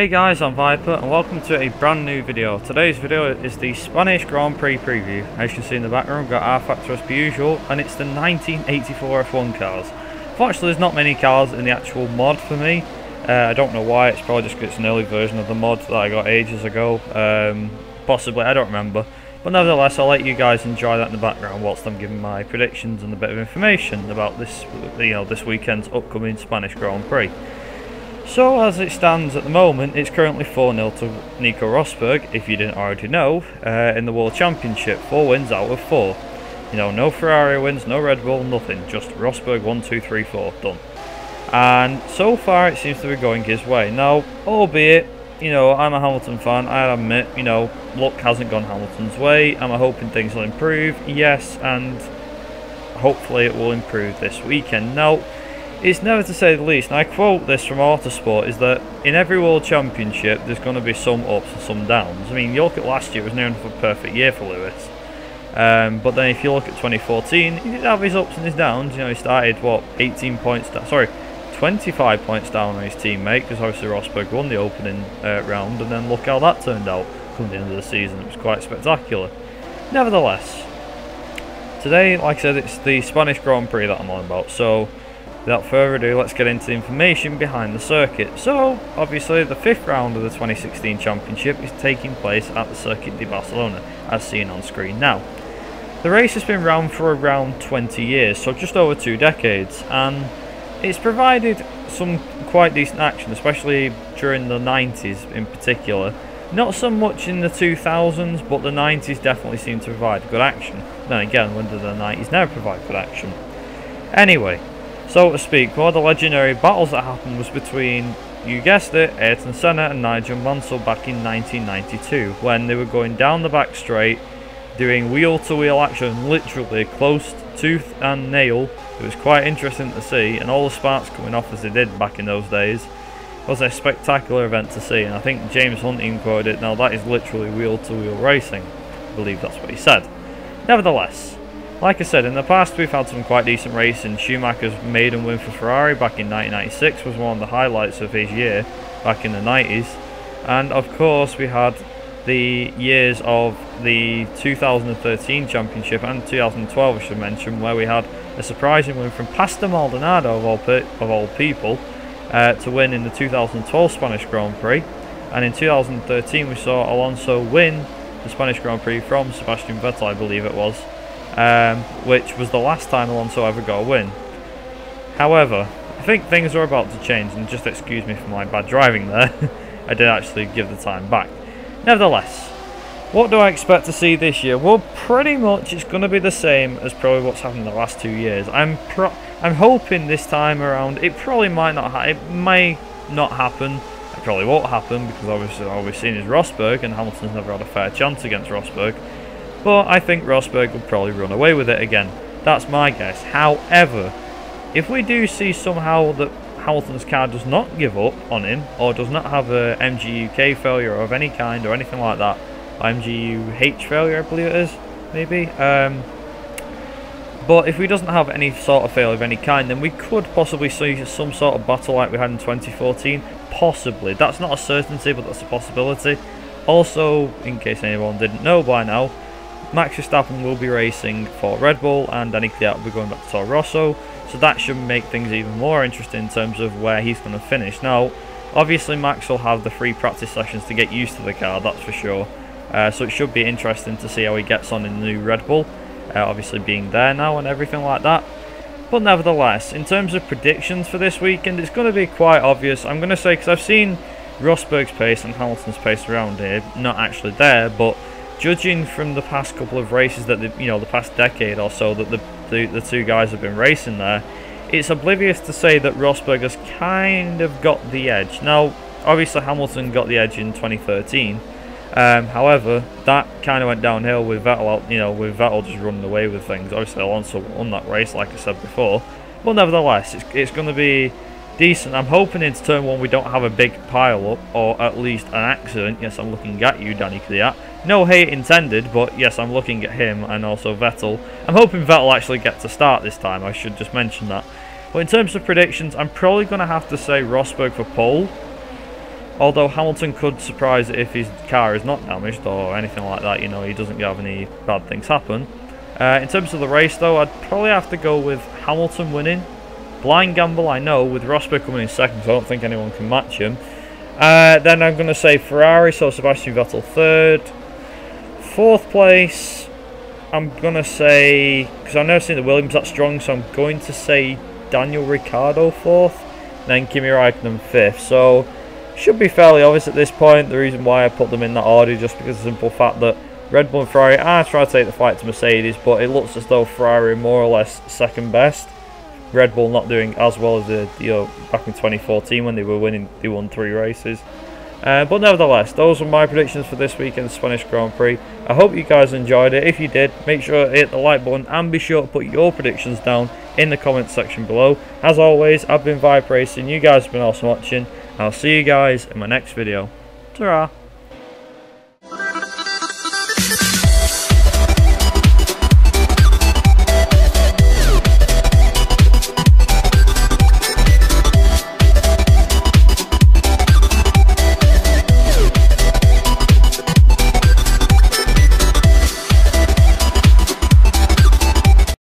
Hey guys, I'm Viper and welcome to a brand new video. Today's video is the Spanish Grand Prix preview. As you can see in the background, we've got R Factor as per usual, and it's the 1984 F1 cars. Fortunately, there's not many cars in the actual mod for me. I don't know why, it's probably just because it's an early version of the mod that I got ages ago. Possibly, I don't remember. But nevertheless, I'll let you guys enjoy that in the background whilst I'm giving my predictions and a bit of information about this, this weekend's upcoming Spanish Grand Prix. So as it stands at the moment, it's currently 4-0 to Nico Rosberg, if you didn't already know, in the World Championship. 4 wins out of 4. No Ferrari wins, no Red Bull, nothing. Just Rosberg 1, 2, 3, 4, done. And so far it seems to be going his way. Now, albeit, I'm a Hamilton fan, I admit, luck hasn't gone Hamilton's way. Am I hoping things will improve? Yes, and hopefully it will improve this weekend. Now, it's never to say the least, and I quote this from Autosport, is that in every World Championship there's going to be some ups and some downs. I mean, you look at last year, it was near enough a perfect year for Lewis. But then if you look at 2014, he did have his ups and his downs. He started, 25 points down on his teammate, because obviously Rosberg won the opening round, and then look how that turned out come the end of the season. It was quite spectacular. Nevertheless, today, like I said, it's the Spanish Grand Prix that I'm on about, so without further ado, let's get into the information behind the circuit. So, obviously, the 5th round of the 2016 Championship is taking place at the Circuit de Barcelona, as seen on screen now. The race has been around for around 20 years, so just over 2 decades, and it's provided some quite decent action, especially during the 90s in particular. Not so much in the 2000s, but the 90s definitely seem to provide good action. Then again, when did the 90s never provide good action? Anyway, so to speak, one of the legendary battles that happened was between, you guessed it, Ayrton Senna and Nigel Mansell back in 1992, when they were going down the back straight, doing wheel-to-wheel action, literally close tooth and nail. It was quite interesting to see, and all the sparks coming off as they did back in those days. It was a spectacular event to see, and I think James Hunt even quoted it, now that is literally wheel-to-wheel racing. I believe that's what he said. Nevertheless, like I said, in the past we've had some quite decent racing. Schumacher's maiden win for Ferrari back in 1996 was one of the highlights of his year back in the 90s. And of course we had the years of the 2013 Championship and 2012, I should mention, where we had a surprising win from Pastor Maldonado of all people to win in the 2012 Spanish Grand Prix. And in 2013 we saw Alonso win the Spanish Grand Prix from Sebastian Vettel, I believe it was. Which was the last time Alonso ever got a win. However, I think things are about to change, and just excuse me for my bad driving there. I did actually give the time back. Nevertheless, what do I expect to see this year? Well, pretty much it's going to be the same as probably what's happened the last 2 years. I'm hoping this time around it probably might not. It may not happen. It probably won't happen, because obviously all we've seen is Rosberg, and Hamilton's never had a fair chance against Rosberg. But I think Rosberg will probably run away with it again. That's my guess. However, if we do see somehow that Hamilton's car does not give up on him, or does not have a MGU-K failure of any kind or anything like that, MGU-H failure I believe it is, maybe. But if he doesn't have any sort of failure of any kind, then we could possibly see some sort of battle like we had in 2014. Possibly. That's not a certainty, but that's a possibility. Also, in case anyone didn't know by now, Max Verstappen will be racing for Red Bull, and Danny Kvyat will be going back to Toro Rosso, so that should make things even more interesting in terms of where he's going to finish. Now, obviously Max will have the free practice sessions to get used to the car, that's for sure, so it should be interesting to see how he gets on in the new Red Bull, obviously being there now and everything like that. But nevertheless, in terms of predictions for this weekend, it's going to be quite obvious. I'm going to say, because I've seen Rosberg's pace and Hamilton's pace around here, not actually there, but judging from the past couple of races that the past decade or so that the two guys have been racing there, it's oblivious to say that Rosberg has kind of got the edge. Now, obviously Hamilton got the edge in 2013. However, that kind of went downhill with Vettel, with Vettel just running away with things. Obviously Alonso won that race, like I said before. But nevertheless, it's going to be decent. I'm hoping into turn 1 we don't have a big pile up, or at least an accident. Yes, I'm looking at you, Danny Kvyat. No hate intended, but yes, I'm looking at him and also Vettel. I'm hoping Vettel actually gets to start this time, I should just mention that. But in terms of predictions, I'm probably going to have to say Rosberg for pole. Although Hamilton could surprise if his car is not damaged or anything like that, you know, he doesn't have any bad things happen. In terms of the race though, I'd probably have to go with Hamilton winning. Blind gamble, I know, with Rosberg coming in second, so I don't think anyone can match him. Then I'm going to say Ferrari, so Sebastian Vettel third. Fourth place, I'm going to say, because I've never seen the Williams that strong, so I'm going to say Daniel Ricciardo fourth. Then Kimi Raikkonen fifth. So should be fairly obvious at this point. The reason why I put them in that order just because of the simple fact that Red Bull and Ferrari are trying to take the fight to Mercedes, but it looks as though Ferrari are more or less second best. Red Bull not doing as well as back in 2014 when they were winning. They won 3 races. But nevertheless, those were my predictions for this weekend's Spanish Grand Prix. I hope you guys enjoyed it. If you did, make sure to hit the like button and be sure to put your predictions down in the comments section below. As always, I've been Vibe Racing. You guys have been awesome watching. I'll see you guys in my next video. Ta-ra!